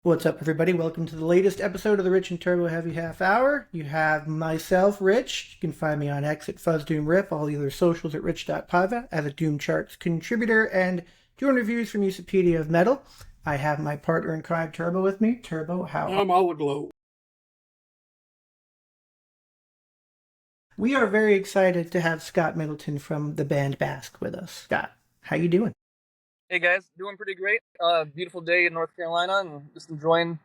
What's up, everybody? Welcome to the latest episode of the Rich and Turbo Heavy Half Hour. You have myself, Rich. You can find me on X at FuzzDoomRip, all the other socials at rich.paiva, as a Doom Charts contributor, and doing reviews for Musapedia of Metal. I have my partner in crime, Turbo, with me. Turbo, how are you? I'm all aglow. We are very excited to have Scott Middleton from the band Bask with us. Scott, how you doing? Hey guys, doing pretty great. Beautiful day in North Carolina and just enjoying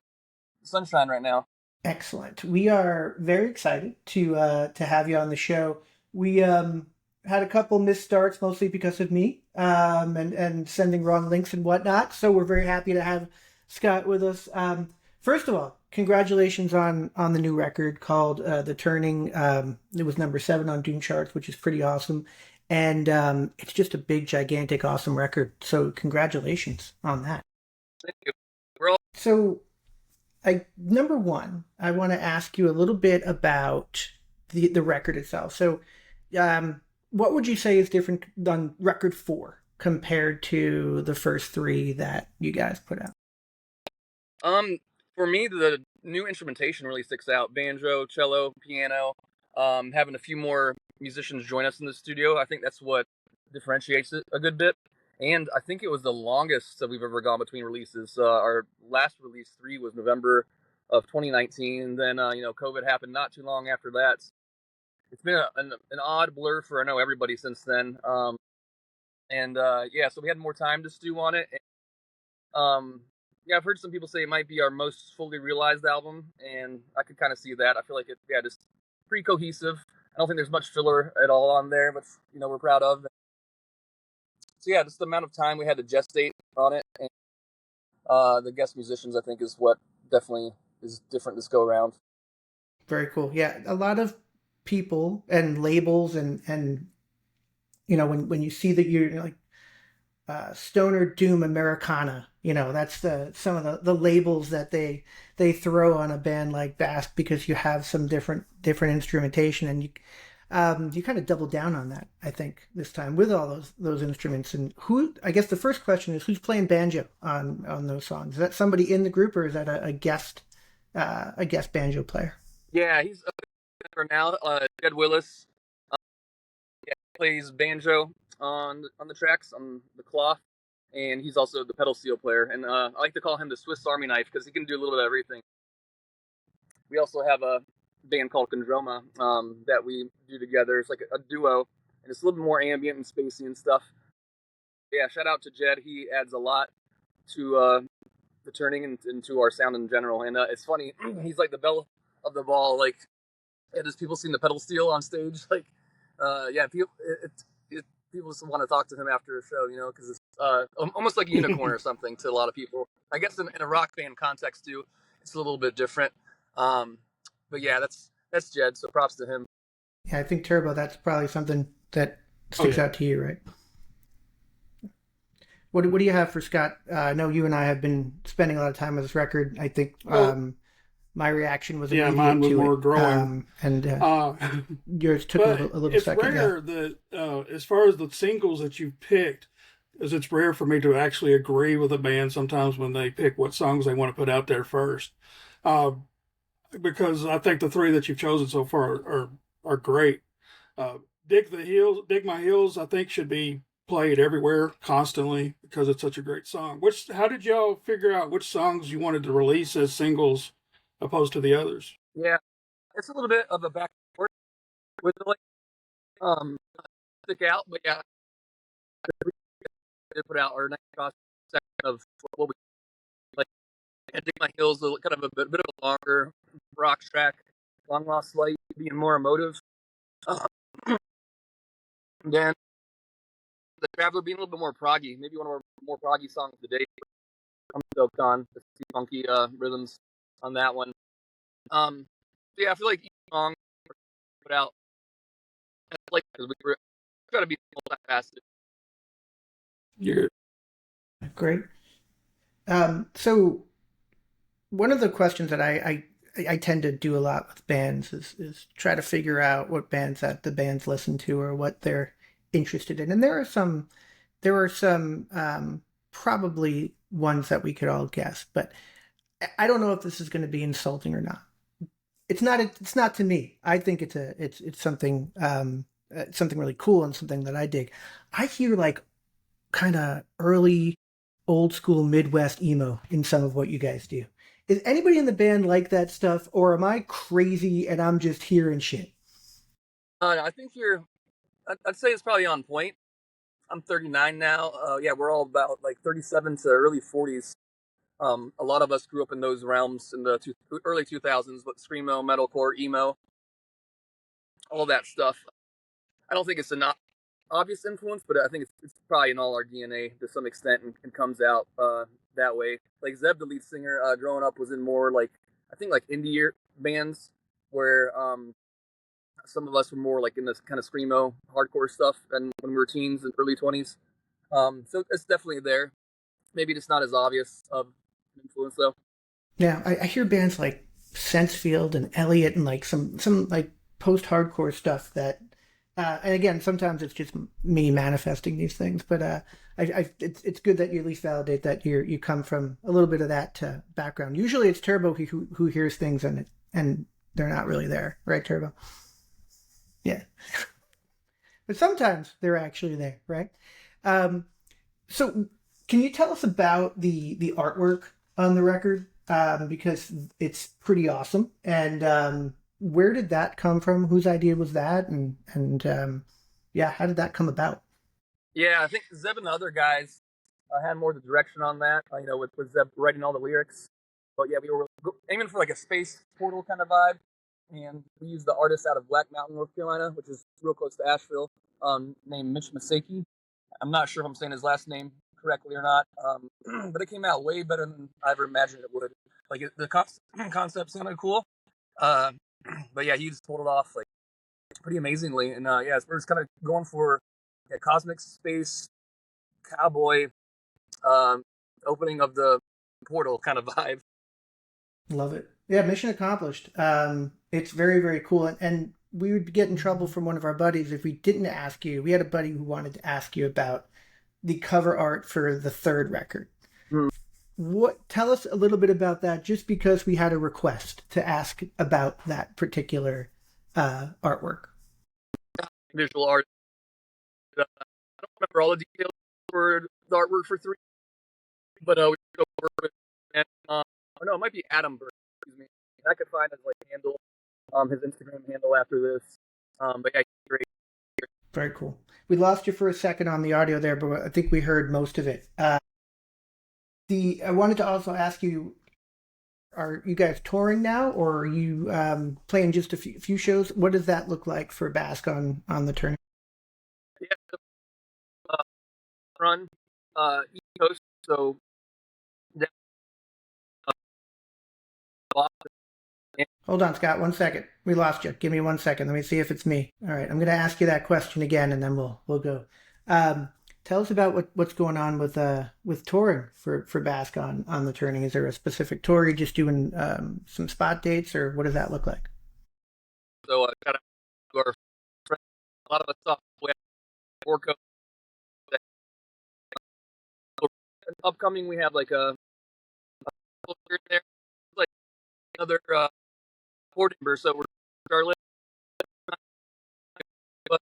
the sunshine right now. Excellent. We are very excited to have you on the show. We had a couple missed starts, mostly because of me, and sending wrong links and whatnot. So we're very happy to have Scott with us. First of all, congratulations on the new record called The Turning. It was number 7 on Doom Charts, which is pretty awesome. And it's just a big, gigantic, awesome record. So congratulations on that. Thank you. So, number one, I want to ask you a little bit about the record itself. So, what would you say is different on record 4 compared to the first 3 that you guys put out? For me, the new instrumentation really sticks out. Banjo, cello, piano, having a few more musicians join us in the studio. I think that's what differentiates it a good bit. And I think it was the longest that we've ever gone between releases. Our last release 3 was November of 2019. And then, COVID happened not too long after that. It's been an odd blur for, I know, everybody since then. So we had more time to stew on it. I've heard some people say it might be our most fully realized album, and I could kind of see that. I feel like just pretty cohesive. I don't think there's much filler at all on there, but we're proud of. So yeah, just the amount of time we had to gestate on it, and the guest musicians, I think, is what definitely is different this go around. Very cool. Yeah, a lot of people and labels and when you see that you're like stoner doom Americana, that's some of the labels that they throw on a band like Bask, because you have some different instrumentation, and you kind of double down on that, I think, this time with all those instruments. And I guess the first question is, who's playing banjo on those songs? Is that somebody in the group, or is that a guest banjo player? Yeah, he's for now. Jed Willis plays banjo on the tracks on the cloth, and he's also the pedal steel player. And I like to call him the Swiss Army knife because he can do a little bit of everything. We also have a band called Condroma that we do together. It's like a duo, and it's a little bit more ambient and spacey and stuff. Yeah, shout out to Jed. He adds a lot to the Turning and to our sound in general. And it's funny, he's like the belle of the ball. Like, as people seen the pedal steel on stage, people just want to talk to him after a show, because it's almost like a unicorn or something to a lot of people. I guess in a rock band context too, it's a little bit different. But yeah, that's Jed, so props to him. Yeah, I think Turbo, that's probably something that sticks out to you, right? What do you have for Scott? I know you and I have been spending a lot of time with this record. I think my reaction was immediate. Mine was to more it. growing. Yours took a little second. It's rare that, as far as the singles that you've picked, is it's rare for me to actually agree with a band sometimes when they pick what songs they want to put out there first. Because I think the 3 that you've chosen so far are great. Dig My Heels, I think, should be played everywhere constantly because it's such a great song. How did y'all figure out which songs you wanted to release as singles opposed to the others? Yeah, it's a little bit of a back and forth with stick out, but yeah, I put out our next section of what we like. And Dig My Heels, kind of a bit of a longer rock track, Long Lost Light being more emotive. Then The Traveler being a little bit more proggy, maybe one of our more proggy songs today. I'm stoked on the funky rhythms on that one. I feel like each song put out, because we try to be multifaceted. Yeah. Great. So one of the questions that I tend to do a lot with bands is try to figure out what bands that the bands listen to or what they're interested in. And there are some probably ones that we could all guess, but I don't know if this is going to be insulting or not. It's not. It's not to me. I think it's something something really cool and something that I dig. I hear like kind of early, old school Midwest emo in some of what you guys do. Is anybody in the band like that stuff, or am I crazy and I'm just hearing shit? I think I'd say it's probably on point. I'm 39 now. Yeah, we're all about like 37 to early 40s. A lot of us grew up in those realms in the early 2000s, but screamo, metalcore, emo, all that stuff. I don't think it's an obvious influence, but I think it's probably in all our DNA to some extent and comes out that way. Like Zeb, the lead singer, growing up was in more like I think like indie bands where some of us were more like in this kind of screamo, hardcore stuff, and when we were teens and early 20s. So it's definitely there. Maybe it's not as obvious of an influence though. Yeah, I hear bands like Sensefield and Elliot and like some like post-hardcore stuff that, and again, sometimes it's just me manifesting these things, but it's good that you at least validate that you come from a little bit of that background. Usually, it's Turbo who hears things and they're not really there, right, Turbo? Yeah, but sometimes they're actually there, right? Um, so, can you tell us about the artwork on the record? Because it's pretty awesome. And where did that come from? Whose idea was that? And yeah, how did that come about? Yeah, I think Zeb and the other guys had more of the direction on that. With Zeb writing all the lyrics. But yeah, we were aiming for like a space portal kind of vibe, and we used the artist out of Black Mountain, North Carolina, which is real close to Asheville, named Mitch Masaki. I'm not sure if I'm saying his last name correctly or not, but it came out way better than I ever imagined it would. Like the concept sounded cool, uh, but yeah, he just pulled it off like pretty amazingly. And yeah, we're just kind of going for a cosmic space cowboy um, opening of the portal kind of vibe. Love it. Yeah, mission accomplished. It's very, very cool. And we would get in trouble from one of our buddies if we didn't ask you. We had a buddy who wanted to ask you about the cover art for the third record. Mm. What tell us a little bit about that, just because we had a request to ask about that particular artwork. Visual art. I don't remember all the details for the artwork for three, but we go over it. And oh no, it might be Adam Bird. Excuse me. I could find his like handle, his Instagram handle after this. But yeah, great. Very cool. We lost you for a second on the audio there, but I think we heard most of it. I wanted to also ask you: are you guys touring now, or are you playing just a few shows? What does that look like for Bask on the tournament? Yeah, uh, run East Coast, so Hold on, Scott. 1 second. We lost you. Give me 1 second. Let me see if it's me. All right, I'm going to ask you that question again, and then we'll go. Tell us about what's going on with touring for Bask on the turning. Is there a specific tour? Are you just doing some spot dates, or what does that look like? So shout out to our friends. A lot of us saw Orco. Upcoming, we have like a there, like another board member. So we're Charlotte. But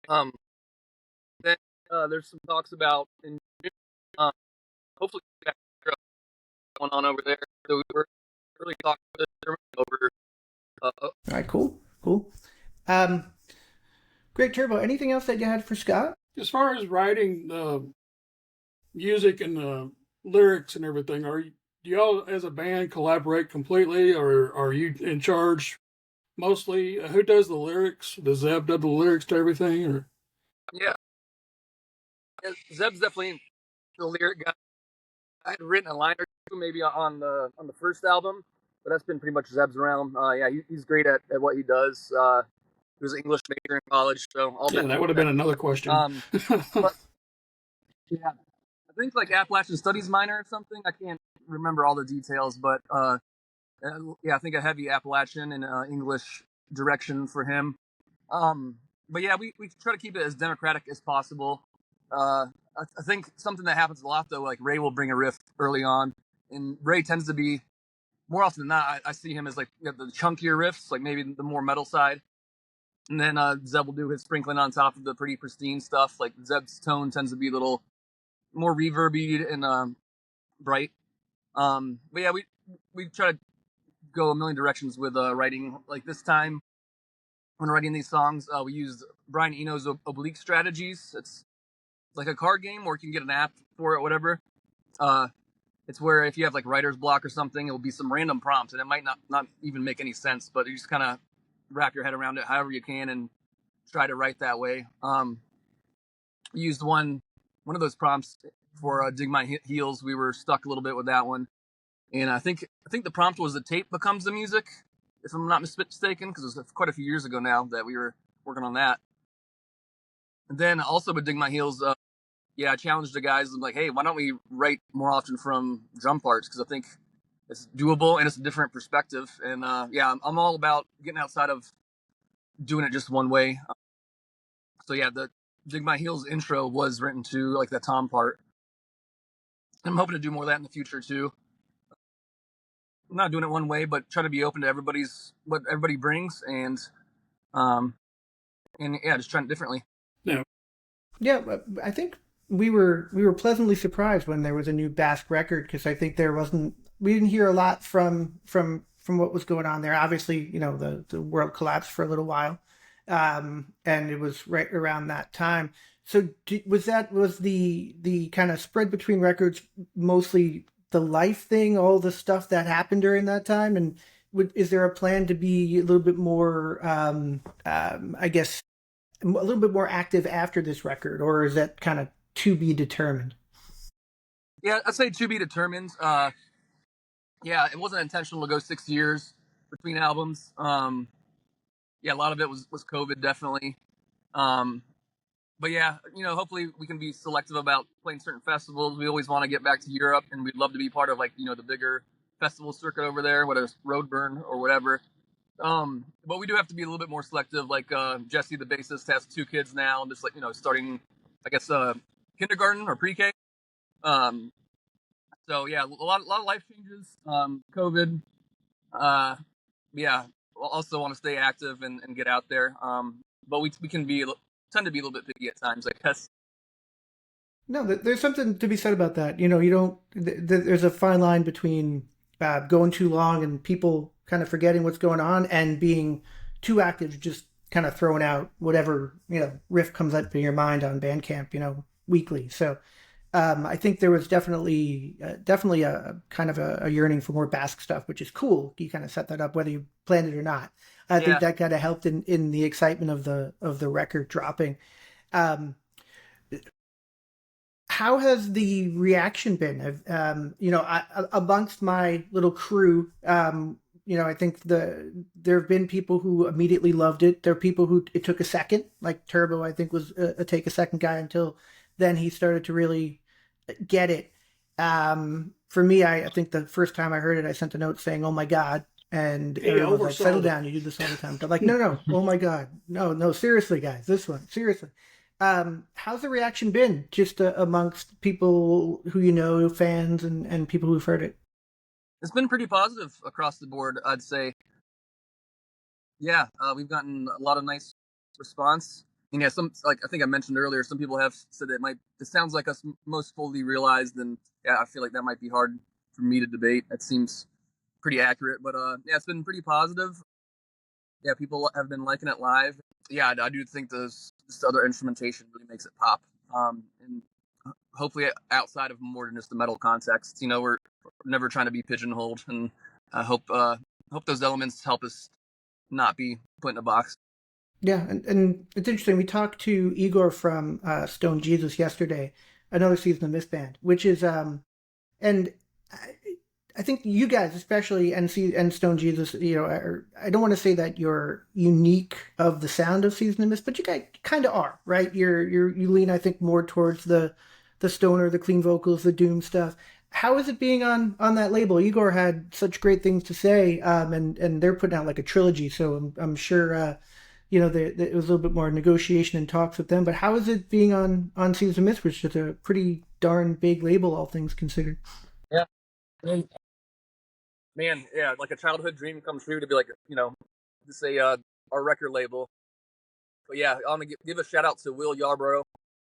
then there's some talks about in hopefully going on over there. So we're really talking over. All right, cool. Um, Great, Turbo. Anything else that you had for Scott? As far as writing the music and the lyrics and everything, do y'all as a band collaborate completely, or are you in charge mostly? Who does the lyrics? Does Zeb do the lyrics to everything, or? Yeah, Zeb's definitely the lyric guy. I had written a line or two maybe on the first album, but that's been pretty much Zeb's realm. Yeah, he's great at what he does. He was an English major in college, so all Yeah, that would have been another question. But yeah, I think like Appalachian Studies minor or something. I can't remember all the details, but yeah, I think a heavy Appalachian and English direction for him. But yeah, we try to keep it as democratic as possible. I think something that happens a lot though, like Ray will bring a riff early on, and Ray tends to be more often than not. I see him as like the chunkier riffs, like maybe the more metal side, and then Zeb will do his sprinkling on top of the pretty pristine stuff. Like Zeb's tone tends to be a little more reverby and bright. But yeah, we try to go a million directions with writing. Like this time, when writing these songs, we used Brian Eno's Oblique Strategies. It's like a card game, or you can get an app for it, whatever. It's where if you have like writer's block or something, it'll be some random prompts, and it might not even make any sense, but you just kind of wrap your head around it however you can and try to write that way. Used one of those prompts for Dig My Heels. We were stuck a little bit with that one, and I think the prompt was the tape becomes the music, if I'm not mistaken, because it was quite a few years ago now that we were working on that. And then also with Dig My Heels, I challenged the guys. I'm like, hey, why don't we write more often from drum parts? Because I think it's doable and it's a different perspective. And I'm all about getting outside of doing it just one way. So yeah, the Dig My Heels intro was written to like the tom part. I'm hoping to do more of that in the future too. I'm not doing it one way, but trying to be open to what everybody brings, and just trying it differently. Yeah, I think we were pleasantly surprised when there was a new Bask record, because I think we didn't hear a lot from what was going on there. Obviously, the world collapsed for a little while, and it was right around that time. So was the kind of spread between records mostly the life thing, all the stuff that happened during that time, and is there a plan to be a little bit more, I guess, a little bit more active after this record, or is that kind of to be determined? Yeah, I'd say to be determined. It wasn't intentional to go 6 years between albums. A lot of it was COVID, definitely. But yeah, hopefully we can be selective about playing certain festivals. We always want to get back to Europe, and we'd love to be part of the bigger festival circuit over there, whether it's Roadburn or whatever. But we do have to be a little bit more selective. Like Jesse, the bassist, has 2 kids now, and just starting, I guess, kindergarten or pre-K. So yeah, a lot of life changes. COVID. We'll also want to stay active and get out there. But we can tend to be a little bit picky at times, I guess. No, there's something to be said about that. You don't. There's a fine line between going too long and people kind of forgetting what's going on, and being too active, just kind of throwing out whatever riff comes up in your mind on Bandcamp, weekly. So I think there was definitely a kind of a yearning for more Bask stuff, which is cool. You kind of set that up whether you planned it or not. I think that kind of helped in the excitement of the record dropping. How has the reaction been? Amongst my little crew, I think there have been people who immediately loved it. There are people who it took a second, like Turbo, I think was a take a second guy, until then he started to really get it. For me, I think the first time I heard it, I sent a note saying, "Oh my God." And everyone was like, "Settle down, you do this all the time." But like, no, oh my God. No, seriously, guys, this one, seriously. How's the reaction been just amongst people who fans and people who've heard it? It's been pretty positive across the board, I'd say. Yeah, we've gotten a lot of nice response. And yeah, I think I mentioned earlier, some people have said it sounds like us most fully realized, and yeah, I feel like that might be hard for me to debate. That seems pretty accurate, but it's been pretty positive. Yeah, people have been liking it live. Yeah, I do think this other instrumentation really makes it pop. And hopefully outside of more than just the metal context. We're never trying to be pigeonholed, and I hope those elements help us not be put in a box. Yeah, and it's interesting. We talked to Igor from Stone Jesus yesterday, another season of this band, which is and I think you guys, especially and Stone Jesus, I don't want to say that you're unique of the sound of Season of Mist, but you guys kind of are, right? You lean, I think, more towards the stoner, the clean vocals, the doom stuff. How is it being on that label? Igor had such great things to say, and they're putting out like a trilogy, so I'm sure you know, it was a little bit more negotiation and talks with them. But how is it being on Seas of Mist, which is a pretty darn big label, all things considered? Yeah, man, yeah, like a childhood dream come true to be like, to say our record label. But yeah, I want to give a shout out to Will Yarborough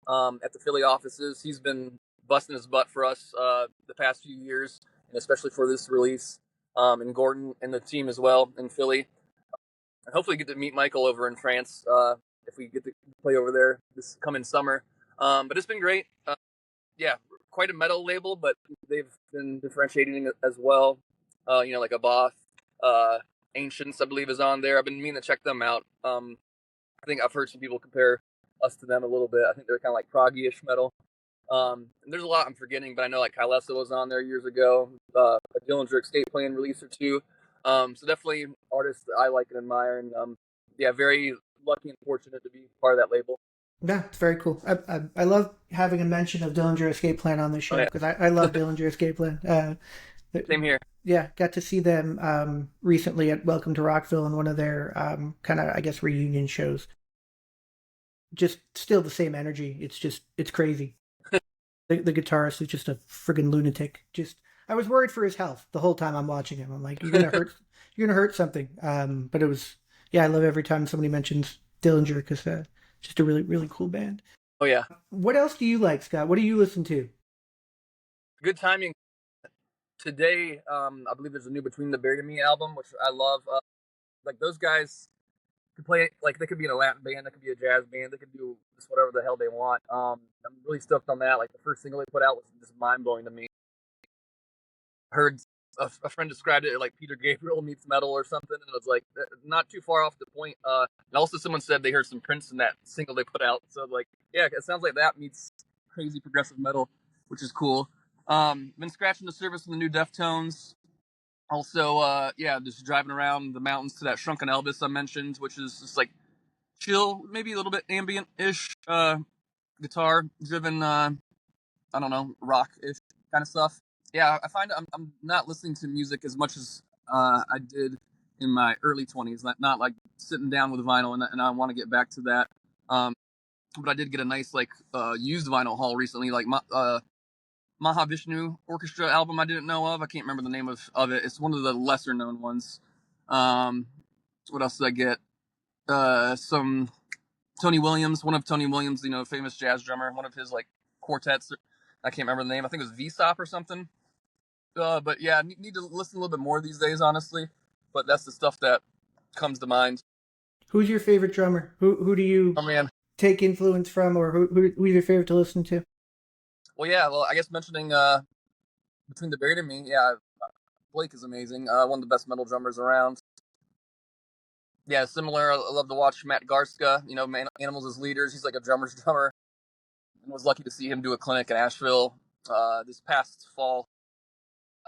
at the Philly offices. He's been busting his butt for us the past few years, and especially for this release. And Gordon and the team as well in Philly. And hopefully get to meet Michael over in France if we get to play over there this coming summer. But it's been great. Yeah, quite a metal label, but they've been differentiating as well. Like a Both, Ancients, I believe, is on there. I've been meaning to check them out. I think I've heard some people compare us to them a little bit. I think they're kind of like proggy-ish metal. And there's a lot I'm forgetting, but I know like Kylesa was on there years ago. A Dillinger Escape Plan release or two. So definitely artists that I like and admire, and yeah, very lucky and fortunate to be part of that label. Yeah, it's very cool. I love having a mention of Dillinger Escape Plan on the show because I love Dillinger Escape Plan. Same here. Yeah, got to see them recently at Welcome to Rockville in one of their kind of, I guess, reunion shows. Just still the same energy. It's crazy. The guitarist is just a friggin' lunatic. I was worried for his health the whole time I'm watching him. I'm like, you're gonna hurt something. But it was, yeah, I love every time somebody mentions Dillinger because just a really, really cool band. Oh yeah. What else do you like, Scott? What do you listen to? Good timing. Today, I believe there's a new Between the Buried and Me album, which I love. Like those guys could play, like they could be in a Latin band, they could be a jazz band, they could do just whatever the hell they want. I'm really stoked on that. Like the first single they put out was just mind blowing to me. Heard a friend described it like Peter Gabriel meets metal or something, and it was like not too far off the point. And also someone said they heard some Prince in that single they put out. So like, yeah, it sounds like that meets crazy progressive metal, which is cool. Been scratching the surface in the new Deftones. Also, yeah, just driving around the mountains to that Shrunken Elvis I mentioned, which is just like chill, maybe a little bit ambient-ish, guitar-driven, I don't know, rock-ish kind of stuff. Yeah, I find I'm not listening to music as much as I did in my early 20s. Not like sitting down with vinyl, and I want to get back to that. But I did get a nice like used vinyl haul recently, like Mahavishnu Orchestra album I didn't know of. I can't remember the name of it. It's one of the lesser known ones. What else did I get? Some Tony Williams, one of Tony Williams, famous jazz drummer, one of his like quartets. I can't remember the name. I think it was VSOP or something. But yeah, need to listen a little bit more these days, honestly. But that's the stuff that comes to mind. Who's your favorite drummer? Who do you take influence from, or who's your favorite to listen to? Well, yeah. Well, I guess mentioning Between the Buried and Me, yeah, Blake is amazing. One of the best metal drummers around. Yeah, similar. I love to watch Matt Garska. Animals as Leaders. He's like a drummer's drummer. And was lucky to see him do a clinic in Asheville this past fall.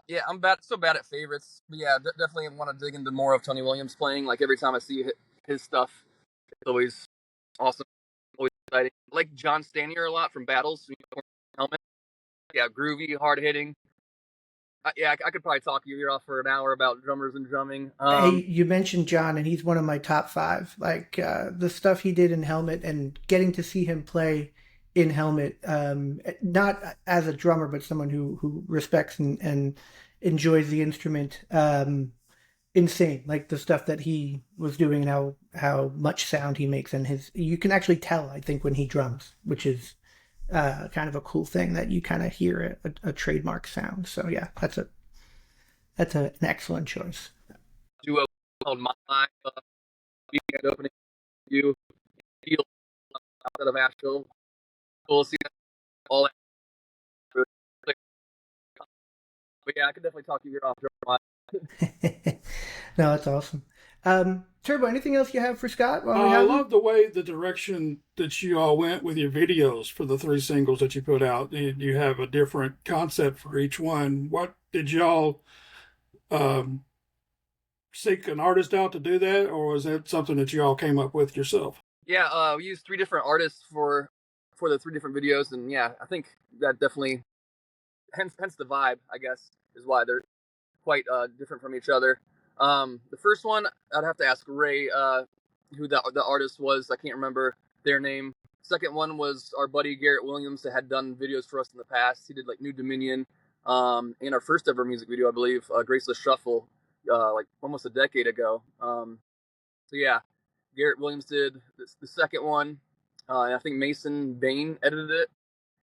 Yeah, I'm so bad at favorites, but yeah, definitely want to dig into more of Tony Williams playing. Like every time I see his stuff, it's always awesome, always exciting. I like John Stanier a lot from Battles. Helmet, yeah, groovy, hard hitting. Yeah, I could probably talk your ear off for an hour about drummers and drumming. Hey, you mentioned John, and he's one of my top 5. Like the stuff he did in Helmet, and getting to see him play in Helmet, not as a drummer, but someone who respects and enjoys the instrument. Insane, like the stuff that he was doing and how much sound he makes, and you can actually tell, I think, when he drums, which is kind of a cool thing that you kind of hear a trademark sound. So yeah, that's an excellent choice. Duo called My weekend opening you outside of Asheville. We'll see all that. But yeah, I could definitely talk you off. No, that's awesome. Turbo, anything else you have for Scott? I love the way the direction that you all went with your videos for the 3 singles that you put out. You have a different concept for each one. What did y'all seek an artist out to do that, or was that something that you all came up with yourself? Yeah, we used 3 different artists for the 3 different videos, and yeah, I think that definitely hence the vibe, I guess, is why they're quite different from each other. The first one, I'd have to ask Ray. who the artist was. I can't remember their name. Second one was our buddy Garrett Williams, that had done videos for us in the past. He did like New Dominion, and our first ever music video, I believe, Graceless Shuffle, like almost a decade ago. So yeah, Garrett Williams did the second one, and I think Mason Bain edited it.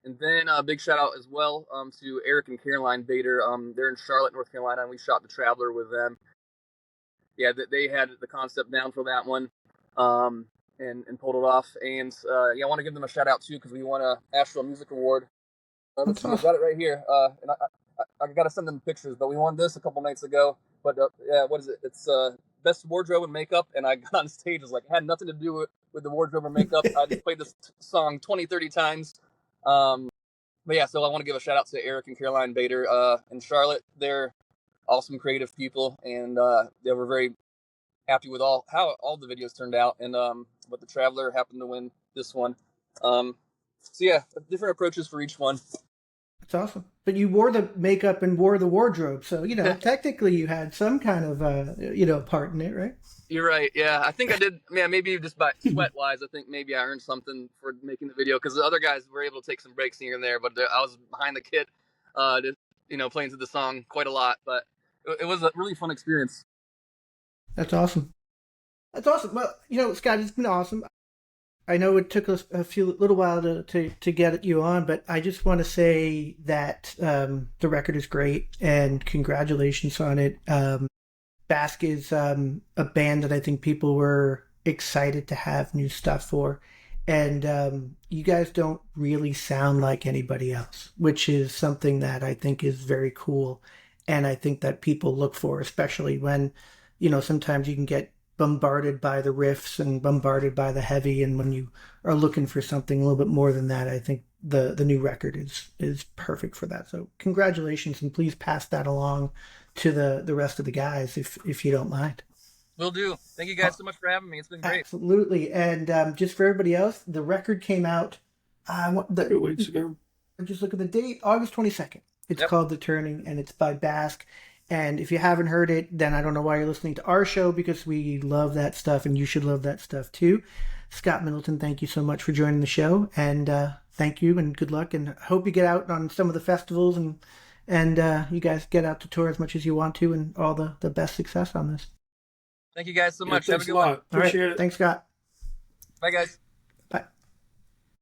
And then a big shout out as well to Eric and Caroline Bader. They're in Charlotte, North Carolina, and we shot The Traveler with them. Yeah, they had the concept down for that one, and pulled it off. And yeah, I want to give them a shout out too, because we won a Asheville Music Award. Let's see, I got it right here. And I got to send them pictures, but we won this a couple nights ago. But yeah, what is it? It's best wardrobe and makeup. And I got on stage, it had nothing to do with the wardrobe and makeup. I just played this song 20, 30 times. But yeah, so I want to give a shout out to Eric and Caroline Bader in Charlotte. They're awesome creative people, and they were very happy with how all the videos turned out. And but The Traveler happened to win this one. So yeah, different approaches for each one. That's awesome. But you wore the makeup and wore the wardrobe, so technically you had some kind of part in it, right? You're right. Yeah, I think I did. Yeah, maybe just by sweat wise, I think maybe I earned something for making the video, because the other guys were able to take some breaks here and there, but I was behind the kit, playing to the song quite a lot. But it was a really fun experience. That's awesome. That's awesome. Well, Scott, it's been awesome. I know it took us a little while to get you on, but I just want to say that the record is great, and congratulations on it. Bask is a band that I think people were excited to have new stuff for, and you guys don't really sound like anybody else, which is something that I think is very cool, and I think that people look for, especially when sometimes you can get bombarded by the riffs and bombarded by the heavy, and when you are looking for something a little bit more than that, I think the new record is perfect for that. So congratulations, and please pass that along to the rest of the guys if you don't mind. Will do. Thank you guys so much for having me. It's been great. Absolutely. And just for everybody else, the record came out 2 weeks ago. Just look at the date, August 22nd. It's called The Turning, and it's by Bask. And if you haven't heard it, then I don't know why you're listening to our show, because we love that stuff, and you should love that stuff too. Scott Middleton, thank you so much for joining the show, and thank you, and good luck, and hope you get out on some of the festivals, and you guys get out to tour as much as you want to, and all the best success on this. Thank you guys so much. Have a good one. Appreciate it. Thanks, Scott. Bye, guys.